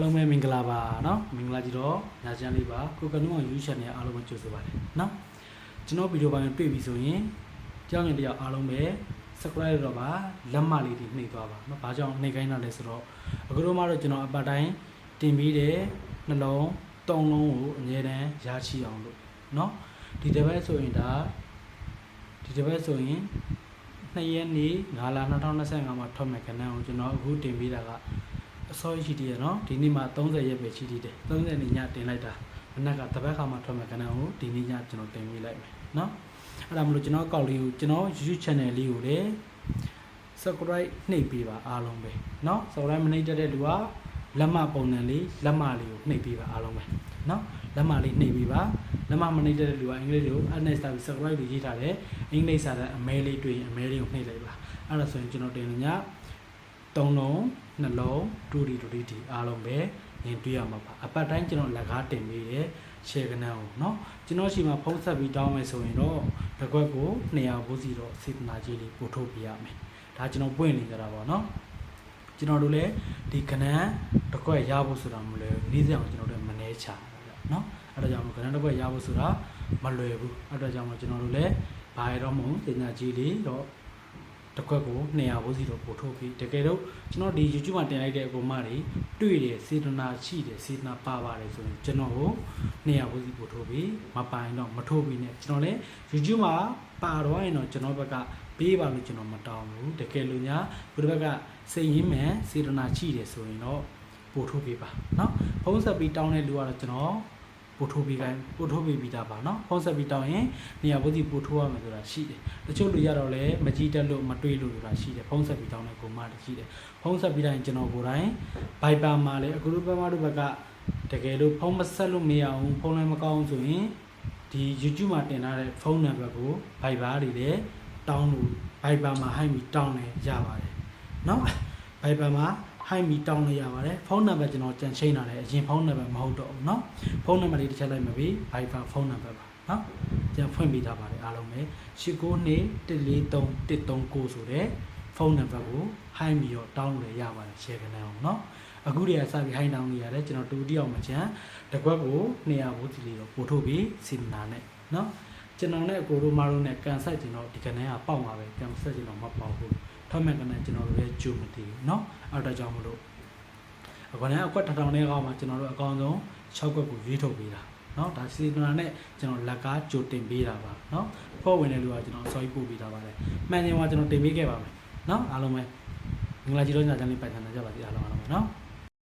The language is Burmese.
အားလုံးပဲမင်္ဂလာပါเนาะမင်္ဂလာကြီးတော့ညာချမ်းလေးပါကိုကနုအောင် YouTube channel အားလုံးပဲကြိုဆိုပါတယ်เนาะကျွန်တော်ဗီဒီယိုပိုင်းတွေ့ပြီဆိုရင်ကြောင်းရင်တရားအားလုံးပဲ subscribe တော့ပါလက်မလေးတွေနှိပ်သွားပါเนาะဘာကြောင့်နှိပ်ခိုင်းတာလဲဆိုတော့အခုတော့မှတော့ကျွန်တော်အပတ်တိုင်းတင်ပြီးတဲ့နှလုံး၃လုံးကိုအမြဲတမ်းရရှိအောင်လို့เนาะဒီတစ်ပတ်ဆိုရင်2ရက်နေ့9လ2025မှာထွက်မဲ့ကဏ္ဍကိုကျွန်တော်အခုတင်ပြီးတာကအစောရှိတည်းရနော်ဒီနေ့မှ30ရက်ပဲရှိတည်တယ်30နေ့ညတင်လိုက်တာမနက်ကတပတ်ခါမှထွက်မဲ့ကဏ္ဍကိုဒီနေ့ညကျွန်တော်တင်ပေးလိုက်မယ်နော်အဲ့ဒါမလို့ကျွန်တော်ကောက်လေးကိုကျွန်တော် YouTube channel လေးကိုလည်း subscribe နှိပ်ပေးပါအားလုံးပဲနော် subscribe မနှိပ်တတ်တဲ့လူကလက်မပုံစံလေးလက်မလေးကိုနှိပ်ပေးပါအားလုံးပဲနော်လက်မလေးနှိပ်ပေးပါလက်မမနှိပ်တတ်တဲ့လူကအင်္ဂလိပ်လို subscribe လို့ရေးထားတယ်အင်္ဂလိပ်စာတဲ့အမဲလေးတွေ့ရင်အမဲလေးကိုနှိပ်လိုက်ပါအဲ့ဒါဆိုရင်ကျွန်တော်တင်ည3လုံးနှလုံးတူတီအားလုံးပဲမြင်တွေ့ရမှာပါအပတ်တိုင်းကျွန်တော်လက်ကားတင်ပေးတယ်ရှယ်ကနန်းကိုเนาะကျွန်တော်ရှိမှာဖုန်းဆက်ပြီးတောင်းမယ်ဆိုရင်တော့တစ်ခွက်ကို200ဘူးစီတော့စေတနာကြီးလေးပို့ထုတ်ပြရမယ်ဒါကျွန်တော်ပွင့်နေကြတာပေါ့เนาะကျွန်တော်တို့လည်းဒီကနန်းတစ်ခွက်ရဖို့ဆိုတာမလွယ်ဘူး၄၀အောင်ကျွန်တော်တို့မနှဲချเนาะအဲ့ဒါကြောင့်ကနန်းတစ်ခွက်ရဖို့ဆိုတာမလွယ်ဘူးအဲ့ဒါကြောင့်ကျွန်တော်တို့လည်းဘာရတော့မဟုတ်စေတနာကြီးလေးတော့တစ်ခွက်ကို200ဘူးစီတော့ပို့ထုတ်ပြီးတကယ်တော့ကျွန်တော်ဒီ YouTube မှာတင်လိုက်တဲ့အကောင်မတွေတွေ့တယ်စေတနာရှိတယ်စေတနာပါပါတယ်ဆိုရင်ကျွန်တော်ကို200ဘူးစီပို့ထုတ်ပြီးမပိုင်တော့မထုတ်ပြီးနဲ့ကျွန်တော်လည်း YouTube မှာပါတော့ရင်တော့ကျွန်တော်ဘက်ကပေးပါလို့ကျွန်တော်မတောင်းဘူးတကယ်လို့ညာဘုရားဘက်ကစိတ်ရင်းမယ်စေတနာရှိတယ်ဆိုရင်တော့ပို့ထုတ်ပေးပါเนาะဖုန်းဆက်ပြီးတောင်းတဲ့လူကတော့ကျွန်တော်ပို့ထုတ်ပေးပြီးတာပါเนาะဖုန်းဆက်ပြီးတောင်းရင်နေရာဘူးစီပို့ထုတ်ရမယ်ဆိုတာရှိတယ်တချို့လူရတော့လည်းမကြည့်တတ်လို့မတွေးလို့ဆိုတာရှိတယ်ဖုန်းဆက်ပြီးတောင်းတဲ့ကိုမတရှိတယ်ဖုန်းဆက်ပြီးတိုင်းကျွန်တော်ကိုယ်တိုင် Viber မှာလည်းအခုလိုပဲမတို့ဘက်ကတကယ်လို့ဖုန်းမဆက်လို့မရအောင်ဖုန်းလည်းမကောင်းဆိုရင်ဒီ YouTube မှာတင်ထားတဲ့ဖုန်းနံပါတ်ကို Viber တွေလည်းတောင်းလို့ Viber မှာဟိုက်ပြီးတောင်းလည်းရပါတယ်เนาะ Viber မှာဟိုက်မီတောင်းလို့ရပါတယ်ဖုန်းနံပါတ်ကျွန်တော်ကြံချိန်ထားတယ်အရင်ဖုန်းနံပါတ်မဟုတ်တော့ဘူးเนาะဖုန်းနံပါတ်လေးတစ်ချက်လိုက်မှာပြီ Viber ဖုန်းနံပါတ်ပါเนาะကြံဖွင့်ပေးထားပါတယ်အားလုံးပဲ89214339ဆိုတဲ့ဖုန်းနံပါတ်ကိုဟိုက်မီရောတောင်းလို့ရပါတယ် share ကနေအောင်เนาะအခုတည်းကစပြီးဟိုက်တောင်းနေရတယ်ကျွန်တော်တူတယောက်မှချမ်းတစ်ခွက်ကို200ဘူးစီလေးတော့ပို့ထုတ်ပြီးစီမနာနဲ့เนาะကျွန်တော်နဲ့အကိုတို့မတို့နဲ့ကန်ဆက်ကျွန်တော်ဒီကနေကပေါက်မှာပဲကန်ဆက်ကျွန်တော်မပေါက်ဘူးထပ်မဲ့ကနေကျွန်တော်တို့လည်းကြိုမတည်ဘူးเนาะအဲ့ဒါကြောင့်မလို့အခုလည်းအကွက်1000နဲ့ကောင်းမှာကျွန်တော်တို့အကောင်းဆုံး6ကွက်ကိုရွေးထုတ်ပေးတာเนาะဒါစီမနာနဲ့ကျွန်တော်လက်ကားကြိုတင်ပေးတာပါเนาะဖော့ဝင်တဲ့လူကကျွန်တော်အစောကြီးပို့ပေးတာပါတယ်မှန်တယ်မှာကျွန်တော်တင်ပေးခဲ့ပါမယ်เนาะအားလုံးပဲမင်္ဂလာကြီးတော့ညချမ်းလေးပိုင်ဆံကြပါစေအားလုံးပဲเนาะ